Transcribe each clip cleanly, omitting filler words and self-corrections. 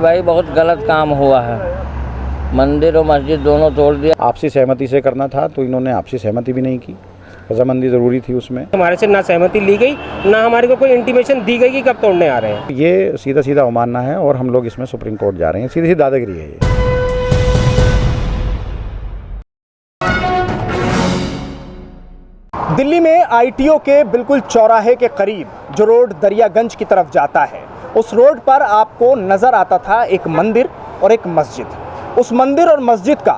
भाई बहुत गलत काम हुआ है। मंदिर और मस्जिद दोनों तोड़ दिया। आपसी सहमति से करना था तो इन्होंने आपसी सहमति भी नहीं की। रजामंदी ज़रूरी थी उसमें। हमारे से ना सहमति ली गई, ना हमारे को कोई इंटीमेशन दी गई कि कब तोड़ने आ रहे हैं। ये सीधा सीधा अवमानना है और हम लोग इसमें सुप्रीम कोर्ट जा रहे हैं। सीधी सी दादागिरी है ये। दिल्ली में आईटीओ के बिल्कुल चौराहे के करीब जो रोड दरियागंज की तरफ जाता है, उस रोड पर आपको नज़र आता था एक मंदिर और एक मस्जिद। उस मंदिर और मस्जिद का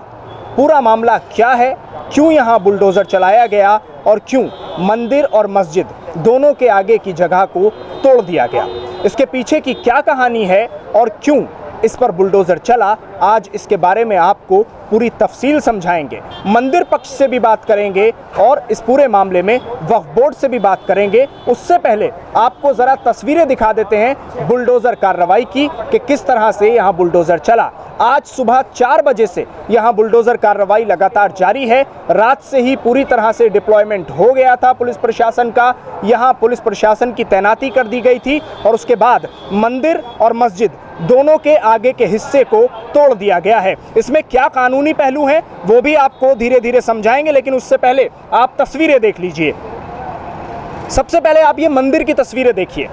पूरा मामला क्या है, क्यों यहाँ बुलडोज़र चलाया गया और क्यों मंदिर और मस्जिद दोनों के आगे की जगह को तोड़ दिया गया, इसके पीछे की क्या कहानी है और क्यों इस पर बुलडोज़र चला, आज इसके बारे में आपको पूरी तफसील समझाएंगे। मंदिर पक्ष से भी बात करेंगे और इस पूरे मामले में वक्फ बोर्ड से भी बात करेंगे। उससे पहले आपको ज़रा तस्वीरें दिखा देते हैं बुलडोज़र कार्रवाई की कि किस तरह से यहाँ बुलडोज़र चला। आज सुबह 4 बजे से यहाँ बुलडोज़र कार्रवाई लगातार जारी है। रात से ही पूरी तरह से डिप्लॉयमेंट हो गया था पुलिस प्रशासन का। यहाँ पुलिस प्रशासन की तैनाती कर दी गई थी और उसके बाद मंदिर और मस्जिद दोनों के आगे के हिस्से को तोड़ दिया गया है। इसमें क्या कानूनी पहलू हैं वो भी आपको धीरे धीरे समझाएंगे, लेकिन उससे पहले आप तस्वीरें देख लीजिए। सबसे पहले आप ये मंदिर की तस्वीरें देखिए।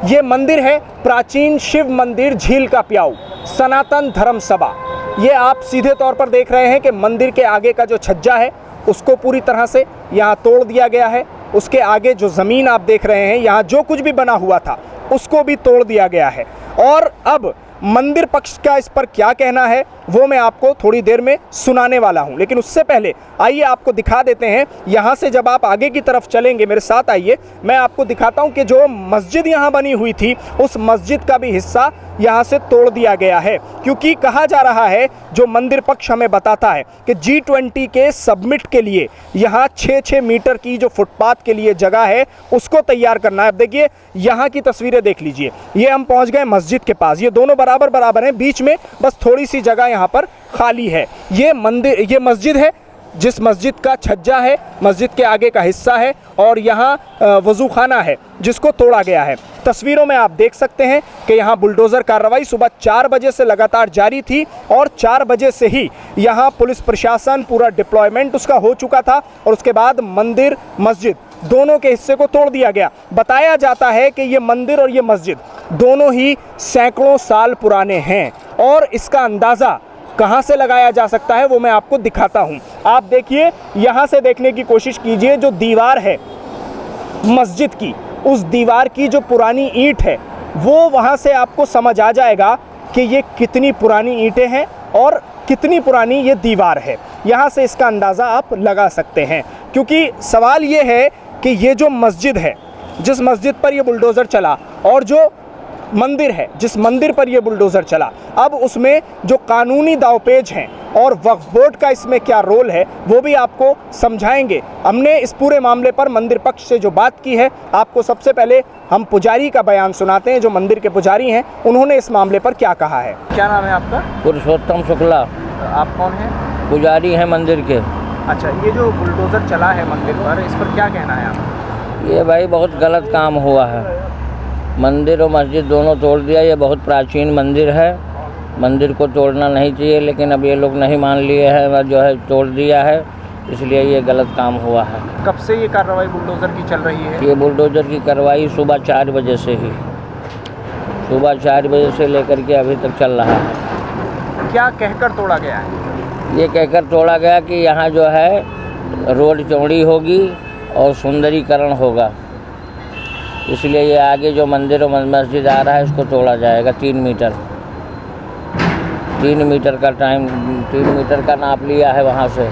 ये मंदिर है प्राचीन शिव मंदिर झील का प्याऊ, सनातन धर्म सभा। ये आप सीधे तौर पर देख रहे हैं कि मंदिर के आगे का जो छज्जा है उसको पूरी तरह से यहाँ तोड़ दिया गया है। उसके आगे जो ज़मीन आप देख रहे हैं, यहाँ जो कुछ भी बना हुआ था उसको भी तोड़ दिया गया है। और अब मंदिर पक्ष का इस पर क्या कहना है वो मैं आपको थोड़ी देर में सुनाने वाला हूं, लेकिन उससे पहले आइए आपको दिखा देते हैं। यहां से जब आप आगे की तरफ चलेंगे, मेरे साथ आइए, मैं आपको दिखाता हूं कि जो मस्जिद यहां बनी हुई थी उस मस्जिद का भी हिस्सा यहां से तोड़ दिया गया है। क्योंकि कहा जा रहा है, जो मंदिर पक्ष हमें बताता है कि G20 के सबमिट के लिए यहाँ 6-6 मीटर की जो फुटपाथ के लिए जगह है उसको तैयार करना है। अब देखिए यहाँ की तस्वीरें देख लीजिए। ये हम पहुँच गए मस्जिद के पास। ये दोनों बराबर बराबर हैं, बीच में बस थोड़ी सी जगह यहाँ पर खाली है। ये मंदिर, ये मस्जिद है, जिस मस्जिद का छज्जा है मस्जिद के आगे का हिस्सा है और यहाँ वज़ू खाना है जिसको तोड़ा गया है। तस्वीरों में आप देख सकते हैं कि यहाँ बुलडोज़र कार्रवाई सुबह 4 बजे से लगातार जारी थी और 4 बजे से ही यहाँ पुलिस प्रशासन पूरा डिप्लॉयमेंट उसका हो चुका था और उसके बाद मंदिर मस्जिद दोनों के हिस्से को तोड़ दिया गया। बताया जाता है कि ये मंदिर और ये मस्जिद दोनों ही सैकड़ों साल पुराने हैं और इसका अंदाज़ा कहाँ से लगाया जा सकता है वो मैं आपको दिखाता हूँ। आप देखिए, यहाँ से देखने की कोशिश कीजिए। जो दीवार है मस्जिद की, उस दीवार की जो पुरानी ईंट है वो वहाँ से आपको समझ आ जाएगा कि ये कितनी पुरानी ईंटें हैं और कितनी पुरानी ये दीवार है। यहाँ से इसका अंदाज़ा आप लगा सकते हैं। क्योंकि सवाल ये है कि ये जो मस्जिद है, जिस मस्जिद पर ये बुलडोज़र चला, और जो मंदिर है जिस मंदिर पर ये बुलडोज़र चला, अब उसमें जो कानूनी दावपेच हैं और वक्फ बोर्ड का इसमें क्या रोल है वो भी आपको समझाएंगे। हमने इस पूरे मामले पर मंदिर पक्ष से जो बात की है, आपको सबसे पहले हम पुजारी का बयान सुनाते हैं। जो मंदिर के पुजारी हैं उन्होंने इस मामले पर क्या कहा है। क्या नाम है आपका? पुरुषोत्तम शुक्ला। आप कौन हैं? पुजारी हैं मंदिर के। अच्छा, ये जो बुलडोज़र चला है मंदिर पर, इस पर क्या कहना है आप? ये भाई बहुत गलत काम हुआ है। मंदिर और मस्जिद दोनों तोड़ दिया। ये बहुत प्राचीन मंदिर है, मंदिर को तोड़ना नहीं चाहिए, लेकिन अब ये लोग नहीं मान लिए हैं, जो है तोड़ दिया है, इसलिए ये गलत काम हुआ है। कब से ये कार्रवाई बुलडोज़र की चल रही है? ये बुलडोज़र की कार्रवाई सुबह 4 बजे से ही, सुबह 4 बजे से लेकर के अभी तक चल रहा है। क्या कहकर तोड़ा गया है? ये कहकर तोड़ा गया कि यहाँ जो है रोड चौड़ी होगी और सुंदरीकरण होगा, इसलिए ये आगे जो मंदिर और मस्जिद आ रहा है इसको तोड़ा जाएगा। 3 मीटर का टाइम, 3 मीटर का नाप लिया है वहाँ से।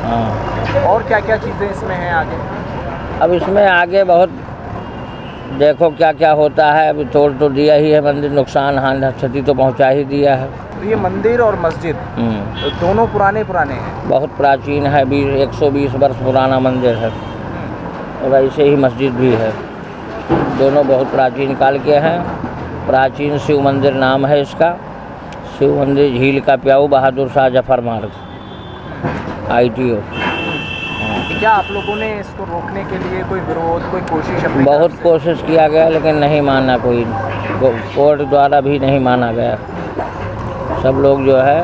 हाँ, और क्या क्या चीज़ें इसमें हैं आगे? अब इसमें आगे बहुत देखो क्या क्या होता है। अभी तोड़ तो दिया ही है मंदिर, नुकसान हानि क्षति तो पहुँचा ही दिया है। तो ये मंदिर और मस्जिद दोनों पुराने हैं? बहुत प्राचीन है, 120 वर्ष पुराना मंदिर है और वैसे ही मस्जिद भी है। दोनों बहुत प्राचीन काल के हैं। प्राचीन शिव मंदिर नाम है इसका, शिव मंदिर झील का प्याऊ, बहादुर शाह जफर मार्ग, ITO। क्या आप लोगों ने इसको रोकने के लिए कोई विरोध, कोई कोशिश अपनी बहुत तरफ से? कोशिश किया गया लेकिन नहीं माना कोई, कोर्ट द्वारा भी नहीं माना गया। सब लोग जो है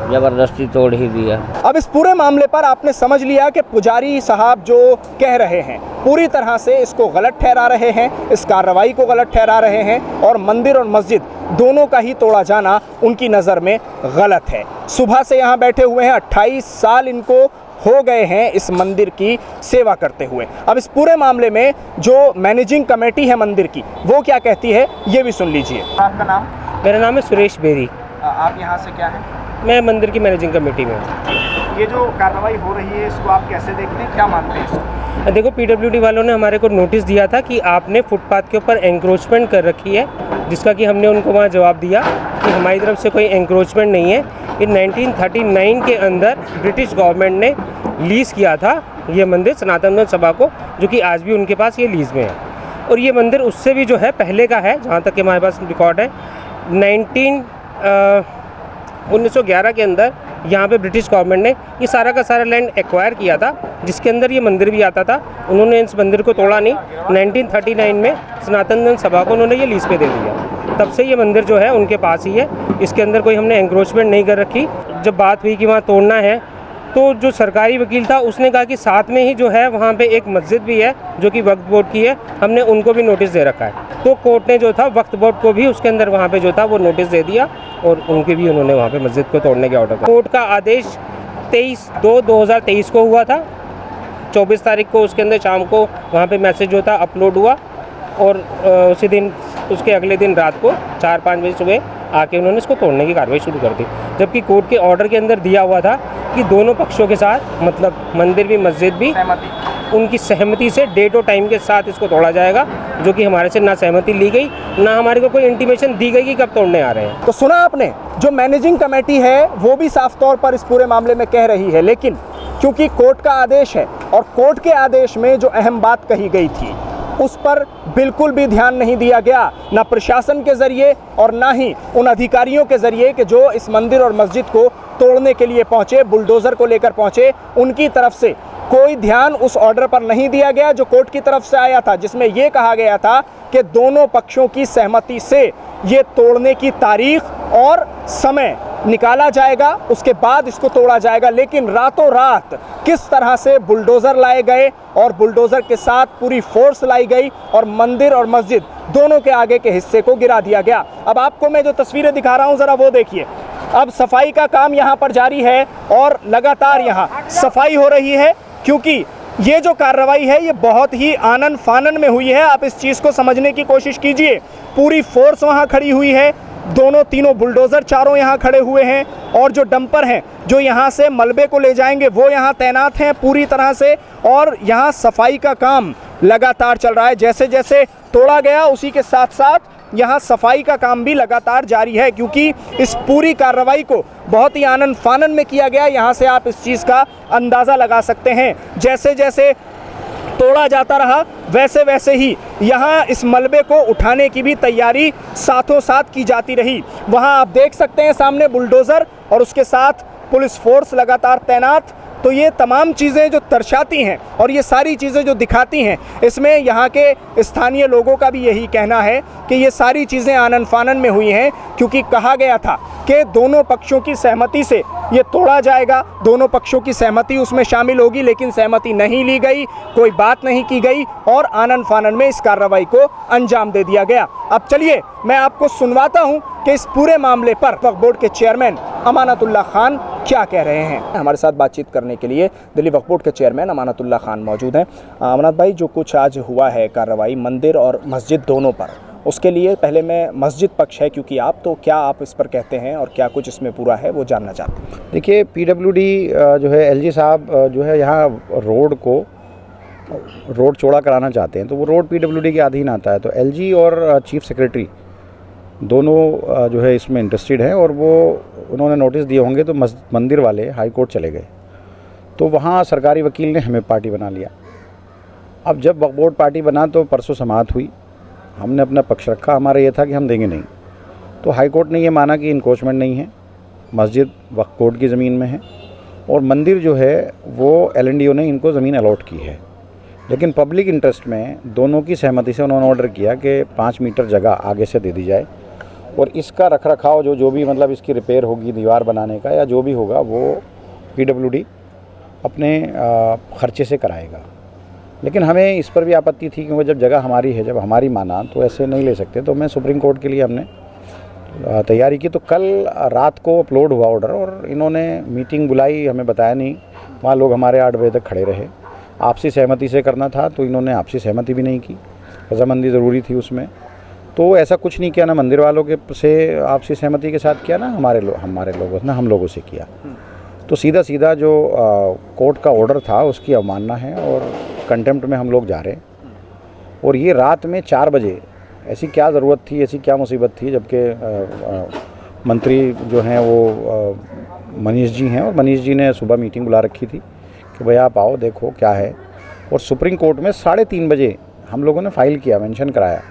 ज़बरदस्ती तोड़ ही दिया। अब इस पूरे मामले पर आपने समझ लिया कि पुजारी साहब जो कह रहे हैं पूरी तरह से इसको गलत ठहरा रहे हैं, इस कार्रवाई को गलत ठहरा रहे हैं और मंदिर और मस्जिद दोनों का ही तोड़ा जाना उनकी नज़र में गलत है। सुबह से यहाँ बैठे हुए हैं, 28 साल इनको हो गए हैं इस मंदिर की सेवा करते हुए। अब इस पूरे मामले में जो मैनेजिंग कमेटी है मंदिर की, वो क्या कहती है ये भी सुन लीजिए। आपका नाम? मेरा नाम है सुरेश बेरी। आप यहाँ से क्या है? मैं मंदिर की मैनेजिंग कमेटी में हूँ। ये जो कार्रवाई हो रही है इसको आप कैसे देखते हैं, क्या मानते हैं? देखो, पीडब्ल्यूडी वालों ने हमारे को नोटिस दिया था कि आपने फुटपाथ के ऊपर एंक्रोचमेंट कर रखी है, जिसका कि हमने उनको वहाँ जवाब दिया कि हमारी तरफ से कोई एंक्रोचमेंट नहीं है। ये 1939 के अंदर ब्रिटिश गवर्नमेंट ने लीज़ किया था ये मंदिर सनातन धर्म सभा को, जो कि आज भी उनके पास ये लीज़ में है। और ये मंदिर उससे भी जो है पहले का है, जहाँ तक कि हमारे पास रिकॉर्ड है। 1911 के अंदर यहाँ पे ब्रिटिश गवर्नमेंट ने ये सारा का सारा लैंड एक्वायर किया था, जिसके अंदर ये मंदिर भी आता था। उन्होंने इस मंदिर को तोड़ा नहीं। 1939 में सनातन धर्म सभा को उन्होंने ये लीज पे दे दिया। तब से ये मंदिर जो है उनके पास ही है, इसके अंदर कोई हमने एंक्रोचमेंट नहीं कर रखी। जब बात हुई कि वहाँ तोड़ना है, तो जो सरकारी वकील था उसने कहा कि साथ में ही जो है वहाँ पे एक मस्जिद भी है जो कि वक्फ बोर्ड की है, हमने उनको भी नोटिस दे रखा है। तो कोर्ट ने जो था वक्फ बोर्ड को भी उसके अंदर वहाँ पे जो था वो नोटिस दे दिया और उनके भी उन्होंने वहाँ पे मस्जिद को तोड़ने के ऑर्डर किया। कोर्ट का आदेश 23/2/2023 को हुआ था। 24 तारीख को उसके अंदर शाम को वहाँ पे मैसेज जो था अपलोड हुआ और उसी दिन उसके अगले दिन रात को 4-5 बजे सुबह आके उन्होंने इसको तोड़ने की कार्रवाई शुरू कर दी। जबकि कोर्ट के ऑर्डर के अंदर दिया हुआ था कि दोनों पक्षों के साथ, मतलब मंदिर भी मस्जिद भी, उनकी सहमति से डेट और टाइम के साथ इसको तोड़ा जाएगा, जो कि हमारे से ना सहमति ली गई, ना हमारे को कोई इंटीमेशन दी गई कि कब तोड़ने आ रहे हैं। तो सुना आपने, जो मैनेजिंग कमेटी है वो भी साफ तौर पर इस पूरे मामले में कह रही है, लेकिन क्योंकि कोर्ट का आदेश है और कोर्ट के आदेश में जो अहम बात कही गई थी उस पर बिल्कुल भी ध्यान नहीं दिया गया, ना प्रशासन के ज़रिए और ना ही उन अधिकारियों के ज़रिए कि जो इस मंदिर और मस्जिद को तोड़ने के लिए पहुँचे, बुलडोज़र को लेकर पहुँचे, उनकी तरफ से कोई ध्यान उस ऑर्डर पर नहीं दिया गया जो कोर्ट की तरफ से आया था, जिसमें ये कहा गया था कि दोनों पक्षों की सहमति से ये तोड़ने की तारीख और समय निकाला जाएगा, उसके बाद इसको तोड़ा जाएगा। लेकिन रातों रात किस तरह से बुलडोज़र लाए गए और बुलडोज़र के साथ पूरी फोर्स लाई गई और मंदिर और मस्जिद दोनों के आगे के हिस्से को गिरा दिया गया। अब आपको मैं जो तस्वीरें दिखा रहा हूँ ज़रा वो देखिए। अब सफाई का काम यहाँ पर जारी है और लगातार यहाँ सफाई हो रही है, क्योंकि ये जो कार्रवाई है ये बहुत ही आनन फानन में हुई है। आप इस चीज़ को समझने की कोशिश कीजिए। पूरी फोर्स वहाँ खड़ी हुई है, दोनों तीनों बुलडोज़र चारों यहाँ खड़े हुए हैं और जो डंपर हैं जो यहाँ से मलबे को ले जाएंगे वो यहाँ तैनात हैं पूरी तरह से, और यहाँ सफाई का काम लगातार चल रहा है। जैसे जैसे तोड़ा गया उसी के साथ साथ यहाँ सफाई का काम भी लगातार जारी है, क्योंकि इस पूरी कार्रवाई को बहुत ही आनन फानन में किया गया। यहाँ से आप इस चीज़ का अंदाज़ा लगा सकते हैं। जैसे जैसे तोड़ा जाता रहा वैसे वैसे ही यहाँ इस मलबे को उठाने की भी तैयारी साथों साथ की जाती रही। वहाँ आप देख सकते हैं सामने बुलडोज़र और उसके साथ पुलिस फोर्स लगातार तैनात। तो ये तमाम चीज़ें जो दर्शाती हैं और ये सारी चीज़ें जो दिखाती हैं, इसमें यहाँ के स्थानीय लोगों का भी यही कहना है कि ये सारी चीज़ें आनन फानन में हुई हैं, क्योंकि कहा गया था कि दोनों पक्षों की सहमति से ये तोड़ा जाएगा, दोनों पक्षों की सहमति उसमें शामिल होगी, लेकिन सहमति नहीं ली गई, कोई बात नहीं की गई और आनन फानन में इस कार्रवाई को अंजाम दे दिया गया। अब चलिए मैं आपको सुनवाता हूँ कि इस पूरे मामले पर वक्फ बोर्ड के चेयरमैन अमानतुल्लाह खान क्या कह रहे हैं। हमारे साथ बातचीत करने के लिए दिल्ली वक्फ बोर्ड के चेयरमैन अमानतुल्लाह खान मौजूद हैं। अमानत भाई, जो कुछ आज हुआ है कार्रवाई मंदिर और मस्जिद दोनों पर, उसके लिए पहले मैं मस्जिद पक्ष है क्योंकि आप, तो क्या आप इस पर कहते हैं और क्या कुछ इसमें पूरा है वो जानना चाहते हैं। देखिए, पीडब्ल्यूडी जो है एलजी साहब जो है यहाँ रोड चौड़ा कराना चाहते हैं, तो वो रोड पीडब्ल्यूडी के अधीन आता है। तो एलजी और चीफ सेक्रेटरी दोनों जो है इसमें इंटरेस्टेड हैं और वो उन्होंने नोटिस दिए होंगे। तो मंदिर वाले हाई कोर्ट चले गए, तो वहाँ सरकारी वकील ने हमें पार्टी बना लिया। अब जब वक्फ बोर्ड पार्टी बना तो परसों समाअत हुई, हमने अपना पक्ष रखा, हमारा ये था कि हम देंगे नहीं। तो हाई कोर्ट ने ये माना कि इनक्रोचमेंट नहीं है, मस्जिद वक्फ बोर्ड की ज़मीन में है और मंदिर जो है वो LNDO ने इनको ज़मीन अलॉट की है, लेकिन पब्लिक इंटरेस्ट में दोनों की सहमति से उन्होंने ऑर्डर किया कि 5 मीटर जगह आगे से दे दी जाए और इसका रखरखाव जो भी मतलब इसकी रिपेयर होगी दीवार बनाने का या जो भी होगा वो PWD अपने ख़र्चे से कराएगा। लेकिन हमें इस पर भी आपत्ति थी क्योंकि जब जगह हमारी है, जब हमारी माना तो ऐसे नहीं ले सकते। तो मैं सुप्रीम कोर्ट के लिए हमने तैयारी की। तो कल रात को अपलोड हुआ ऑर्डर और इन्होंने मीटिंग बुलाई, हमें बताया नहीं। वहाँ लोग हमारे 8 बजे तक खड़े रहे। आपसी सहमति से करना था तो इन्होंने आपसी सहमति भी नहीं की, रजामंदी ज़रूरी थी उसमें। तो ऐसा कुछ नहीं किया, ना मंदिर वालों के से आपसी सहमति के साथ किया, ना हमारे लोगों ने हम लोगों से किया। तो सीधा सीधा जो कोर्ट का ऑर्डर था उसकी अवमानना है और कंटेम्प्ट में हम लोग जा रहे हैं। और ये रात में 4 बजे, ऐसी क्या ज़रूरत थी, ऐसी क्या मुसीबत थी, जबकि मंत्री जो हैं वो मनीष जी हैं और मनीष जी ने सुबह मीटिंग बुला रखी थी कि भाई आप आओ देखो क्या है। और सुप्रीम कोर्ट में 3:30 बजे हम लोगों ने फाइल किया, मेंशन कराया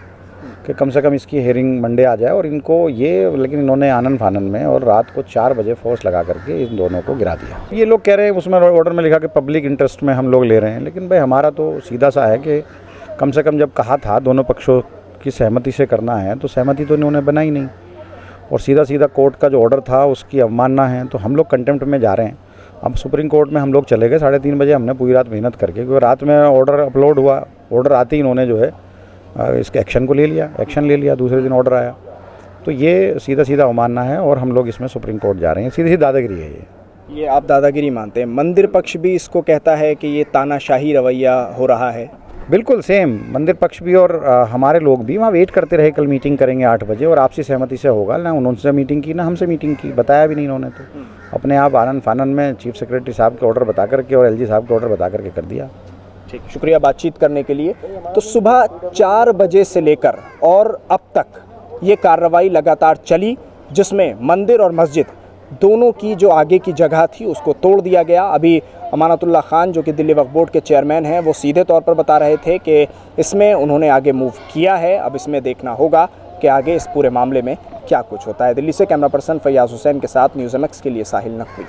कि कम से कम इसकी हेयरिंग मंडे आ जाए और इनको ये, लेकिन इन्होंने आनन फानन में और रात को 4 बजे फोर्स लगा करके इन दोनों को गिरा दिया। ये लोग कह रहे हैं उसमें ऑर्डर में लिखा कि पब्लिक इंटरेस्ट में हम लोग ले रहे हैं, लेकिन भाई हमारा तो सीधा सा है कि कम से कम जब कहा था दोनों पक्षों की सहमति से करना है तो सहमति तो इन्होंने बनाई नहीं और सीधा सीधा कोर्ट का जो ऑर्डर था उसकी अवमानना है। तो हम लोग कंटेम्प्ट में जा रहे हैं। अब सुप्रीम कोर्ट में हम लोग चले गए 3:30 बजे। हमने पूरी रात मेहनत करके, क्योंकि रात में ऑर्डर अपलोड हुआ, ऑर्डर आते ही इन्होंने जो है इसके एक्शन ले लिया। दूसरे दिन ऑर्डर आया। तो ये सीधा सीधा अवमानना है और हम लोग इसमें सुप्रीम कोर्ट जा रहे हैं। सीधी दादागिरी है ये आप दादागिरी मानते हैं? मंदिर पक्ष भी इसको कहता है कि ये तानाशाही रवैया हो रहा है। बिल्कुल सेम, मंदिर पक्ष भी और हमारे लोग भी वहाँ वेट करते रहे। कल मीटिंग करेंगे 8 बजे और आपसी सहमति से होगा। ना उन्होंने मीटिंग की, ना हमसे मीटिंग की, बताया भी नहीं इन्होंने। तो अपने आप आनन फानन में चीफ सेक्रेटरी साहब के ऑर्डर बता करके और LG साहब के ऑर्डर बता करके कर दिया। ठीक, शुक्रिया बातचीत करने के लिए। तो सुबह 4 बजे से लेकर और अब तक ये कार्रवाई लगातार चली, जिसमें मंदिर और मस्जिद दोनों की जो आगे की जगह थी उसको तोड़ दिया गया। अभी अमानतुल्लाह खान जो कि दिल्ली वक्फ बोर्ड के चेयरमैन हैं, वो सीधे तौर पर बता रहे थे कि इसमें उन्होंने आगे मूव किया है। अब इसमें देखना होगा कि आगे इस पूरे मामले में क्या कुछ होता है। दिल्ली से कैमरा पर्सन फैयाज हुसैन के साथ न्यूज़ MX के लिए साहिल नकवी।